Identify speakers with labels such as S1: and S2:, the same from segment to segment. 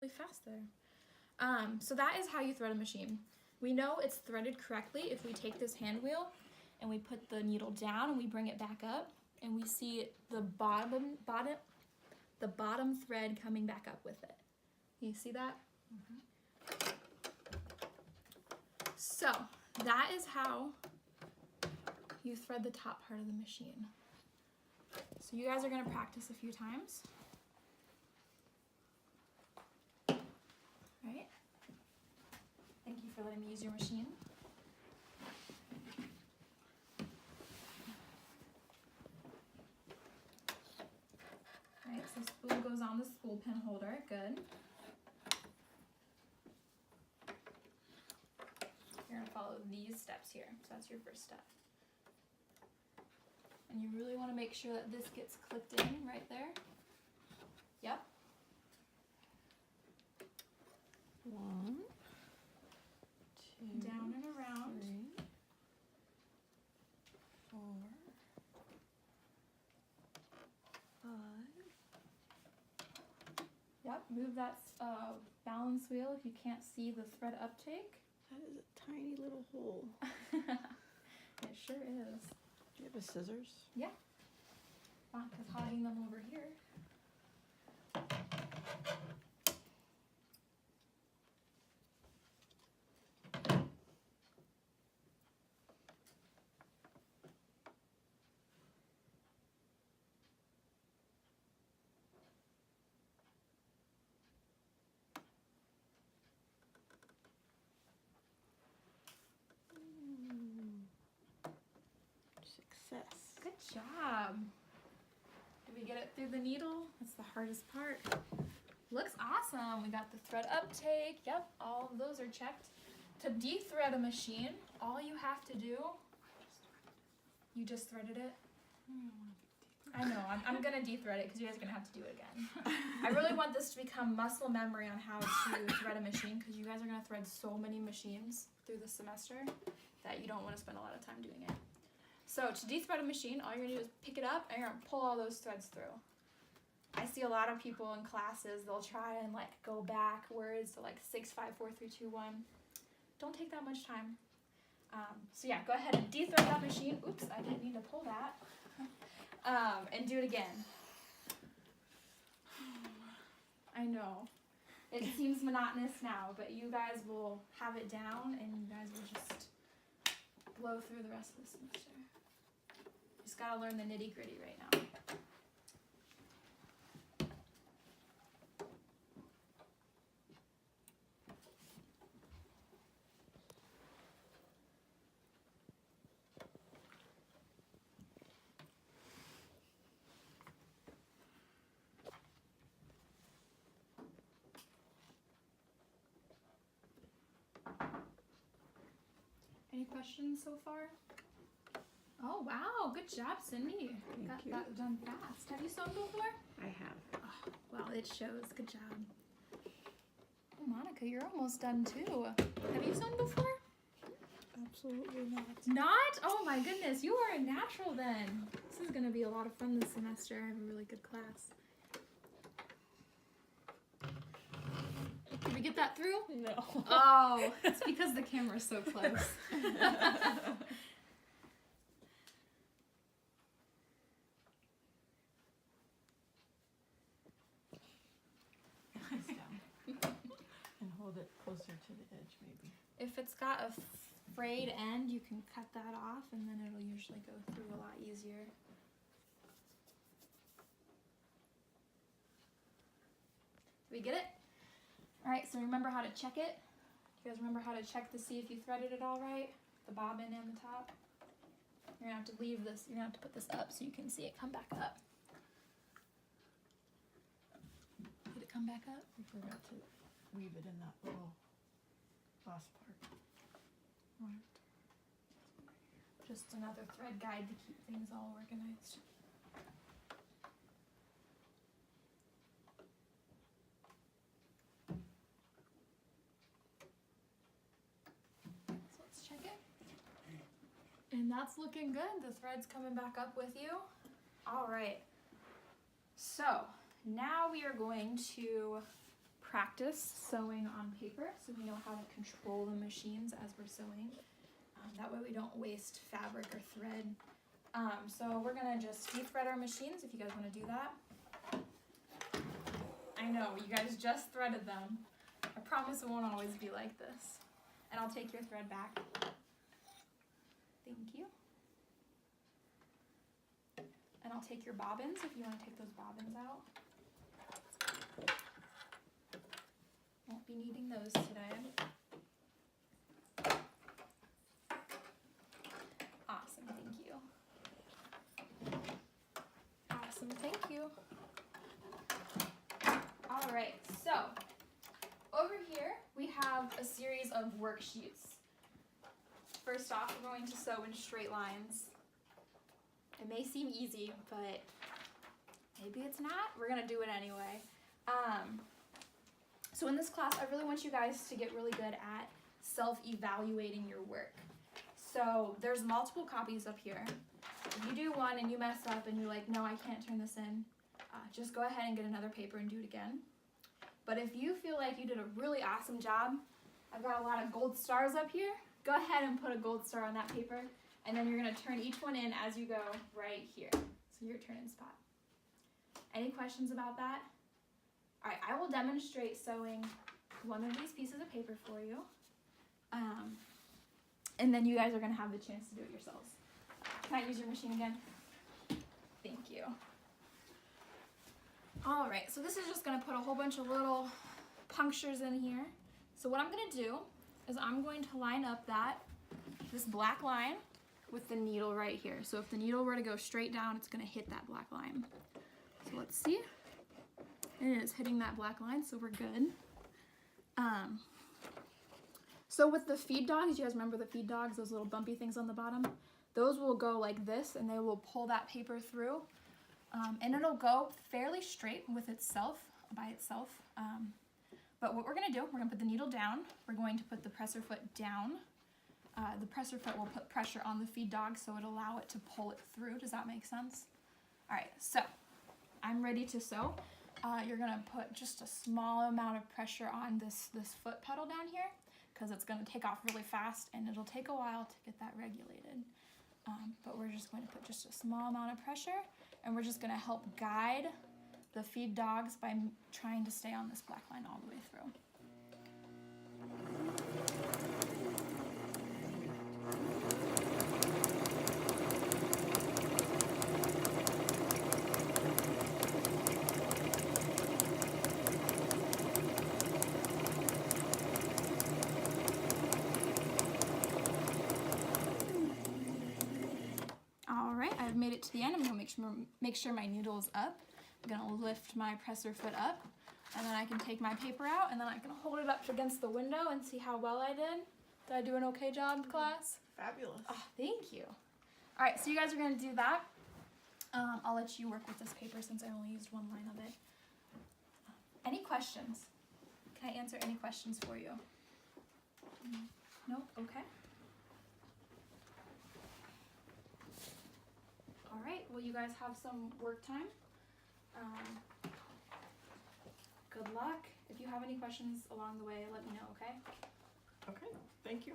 S1: faster. So that is how you thread a machine. We know it's threaded correctly if we take this hand wheel and we put the needle down and we bring it back up and we see the bottom thread coming back up with it. You see that? Mm-hmm. So that is how you thread the top part of the machine. So you guys are going to practice a few times. Right? Thank you for letting me use your machine. Right, so spool goes on the spool pin holder. Good. You're going to follow these steps here. So that's your first step. And you really want to make sure that this gets clipped in right there. Yep.
S2: 1, 2,
S1: down and around.
S2: 3, 4, 5.
S1: Yep, move that balance wheel if you can't see the thread uptake.
S2: That is a tiny little hole.
S1: It sure is.
S2: Do you have a scissors?
S1: Yeah. Not because hogging them over here.
S2: Success.
S1: Good job. Did we get it through the needle? That's the hardest part. Looks awesome. We got the thread uptake. Yep, all of those are checked. To de-thread a machine, all you have to do, you just threaded it? I know, I'm gonna de-thread it because you guys are gonna have to do it again. I really want this to become muscle memory on how to thread a machine because you guys are gonna thread so many machines through the semester that you don't want to spend a lot of time doing it. So to de-thread a machine, all you're gonna do is pick it up and you're gonna pull all those threads through. I see a lot of people in classes, they'll try and like go backwards to like 6, 5, 4, 3, 2, 1. Don't take that much time. So yeah, go ahead and de-thread that machine. Oops, I didn't mean to pull that. And do it again. I know. It seems monotonous now, but you guys will have it down and you guys will just blow through the rest of the semester. Just gotta learn the nitty-gritty right now. Any questions so far? Oh wow, good job, Cindy. Got that done fast. Have you sewn before?
S2: I have.
S1: Oh, well, it shows. Good job. Oh, Monica, you're almost done too. Have you sewn before?
S2: Absolutely not.
S1: Not? Oh my goodness, you are a natural then. This is gonna be a lot of fun this semester. I have a really good class. Did we get that through?
S2: No.
S1: Oh, it's because the camera's so close.
S2: And hold it closer to the edge, maybe.
S1: If it's got a frayed end, you can cut that off and then it'll usually go through a lot easier. Did we get it? All right, so remember how to check it? You guys remember how to check to see if you threaded it all right? The bobbin and the top? You're gonna have to leave this, you're gonna have to put this up so you can see it come back up. Did it come back up?
S2: We forgot to weave it in that little last part.
S1: Right. Just another thread guide to keep things all organized. So let's check it. And that's looking good. The thread's coming back up with you. All right. So now we are going to practice sewing on paper so we know how to control the machines as we're sewing. That way we don't waste fabric or thread. So we're gonna just de-thread our machines if you guys wanna do that. I know, you guys just threaded them. I promise it won't always be like this. And I'll take your thread back. Thank you. And I'll take your bobbins if you want to take those bobbins out. Won't be needing those today. Awesome, thank you. Awesome, thank you. All right, so over here we have a series of worksheets. First off, we're going to sew in straight lines. It may seem easy, but maybe it's not. We're gonna do it anyway. So in this class, I really want you guys to get really good at self-evaluating your work. So there's multiple copies up here. If you do one and you mess up and you're like, no, I can't turn this in, just go ahead and get another paper and do it again. But if you feel like you did a really awesome job, I've got a lot of gold stars up here. Go ahead and put a gold star on that paper, and then you're gonna turn each one in as you go right here. So your turn-in spot. Any questions about that? All right, I will demonstrate sewing one of these pieces of paper for you. And then you guys are gonna have the chance to do it yourselves. Can I use your machine again? Thank you. All right, so this is just gonna put a whole bunch of little punctures in here. So what I'm gonna do is I'm going to line up this black line with the needle right here. So if the needle were to go straight down, it's gonna hit that black line. So let's see. It is hitting that black line, so we're good. So with the feed dogs, you guys remember the feed dogs, those little bumpy things on the bottom? Those will go like this, and they will pull that paper through. And it'll go fairly straight with itself, by itself. But what we're gonna do, we're gonna put the needle down. We're going to put the presser foot down. The presser foot will put pressure on the feed dog, so it'll allow it to pull it through. Does that make sense? All right, so I'm ready to sew. You're gonna put just a small amount of pressure on this foot pedal down here, because it's gonna take off really fast and it'll take a while to get that regulated. But we're just going to put just a small amount of pressure, and we're just gonna help guide the feed dogs by trying to stay on this black line all the way through. I've made it to the end. I'm gonna make sure my needle is up. I'm gonna lift my presser foot up, and then I can take my paper out, and then I can hold it up against the window and see how well I did. Did I do an okay job, class?
S2: Fabulous.
S1: Oh, thank you. All right, so you guys are gonna do that. I'll let you work with this paper since I only used one line of it. Any questions? Can I answer any questions for you? No? Okay. All right, well, you guys have some work time. Good luck. If you have any questions along the way, let me know, okay?
S2: Okay, thank you.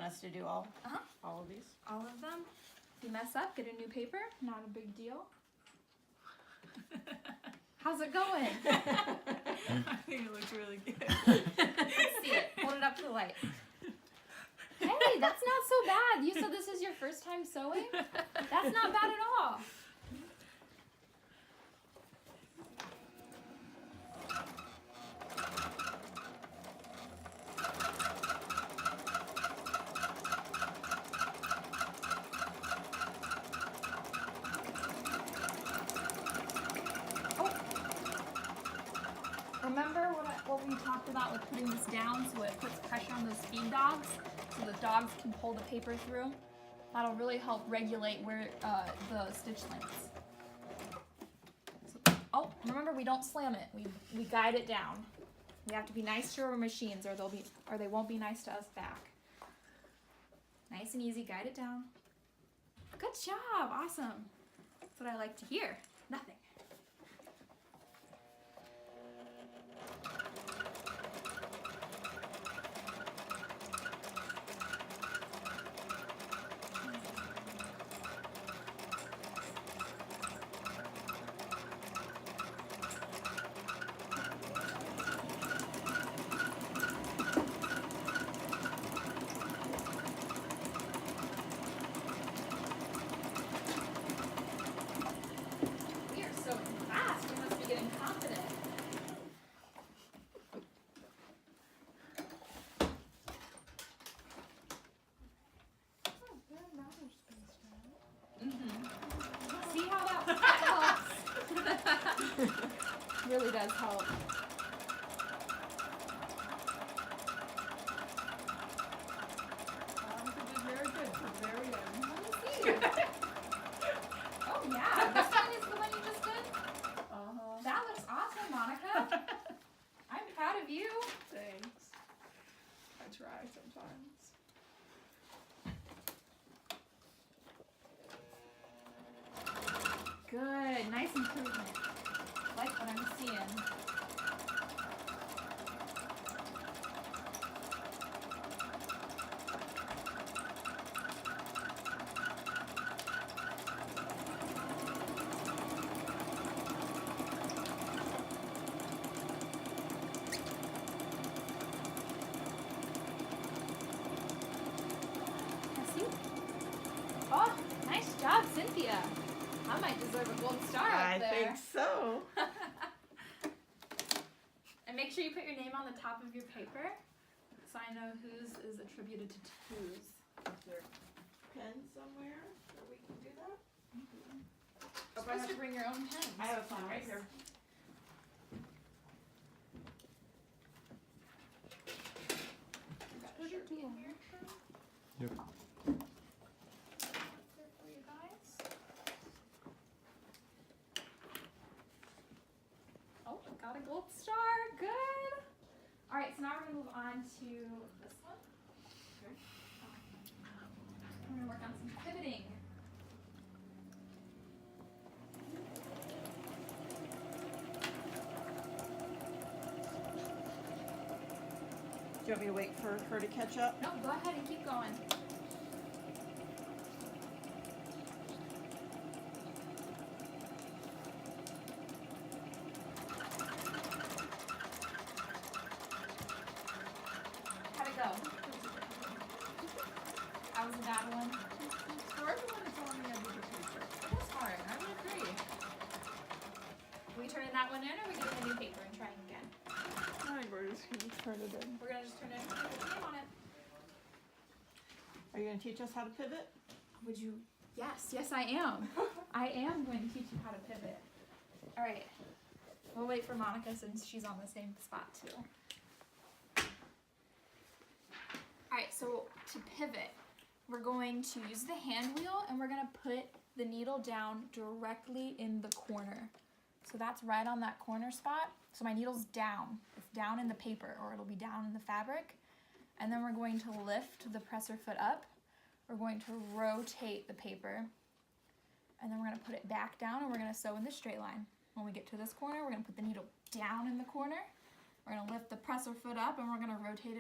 S2: us to do all
S1: Uh-huh.
S2: of these?
S1: All of them. If you mess up, get a new paper. Not a big deal. How's it going?
S2: I think it looks really good.
S1: Let's see it. Hold it up to the light. Hey, that's not so bad. You said this is your first time sewing? That's not bad at all. Remember what we talked about with putting this down so it puts pressure on those feed dogs so the dogs can pull the paper through? That'll really help regulate where the stitch lengths. So, oh, remember we don't slam it. We guide it down. We have to be nice to our machines or they won't be nice to us back. Nice and easy, guide it down. Good job, awesome. That's what I like to hear. Nothing. We are so fast. We must be getting confident. See how that helps? Really does help.
S2: Very good. Very good.
S1: Let me see. Oh yeah, this one is the one you just did? That looks awesome, Monica. I'm proud of you.
S2: Thanks. I try sometimes.
S1: Good, nice improvement. Like what I'm seeing. See? Oh, nice job, Cynthia. I might deserve a gold star
S2: I
S1: up there.
S2: think so.
S1: And make sure you put your name on the top of your paper so I know whose is attributed to whose.
S2: Is there a pen somewhere where we can do that?
S1: You're supposed to bring your own pen.
S2: I have a pen right here.
S1: Got a Sharpie in here.
S3: Yep.
S1: For you guys. Oh, got a gold star. Good. All right, so now we're gonna move on to this one.
S2: Okay.
S1: We're gonna work on some pivoting.
S2: Do you want me to wait for her to catch up?
S1: No, go ahead and keep going. How'd it go? That was a bad one.
S2: So everyone is on the end of the paper.
S1: It was hard. I would agree. We turning that one in, or we getting a new paper and trying again?
S2: I think we're just gonna turn it in.
S1: We're gonna just turn it in and put your name on it.
S2: Are you gonna teach us how to pivot?
S1: Would you? Yes, I am. I am going to teach you how to pivot. All right. We'll wait for Monica since she's on the same spot too. All right, so to pivot, we're going to use the hand wheel and we're gonna put the needle down directly in the corner. So that's right on that corner spot. So my needle's down. It's down in the paper, or it'll be down in the fabric. And then we're going to lift the presser foot up. We're going to rotate the paper. And then we're gonna put it back down and we're gonna sew in the straight line. When we get to this corner, we're gonna put the needle down in the corner. We're gonna lift the presser foot up and we're gonna rotate it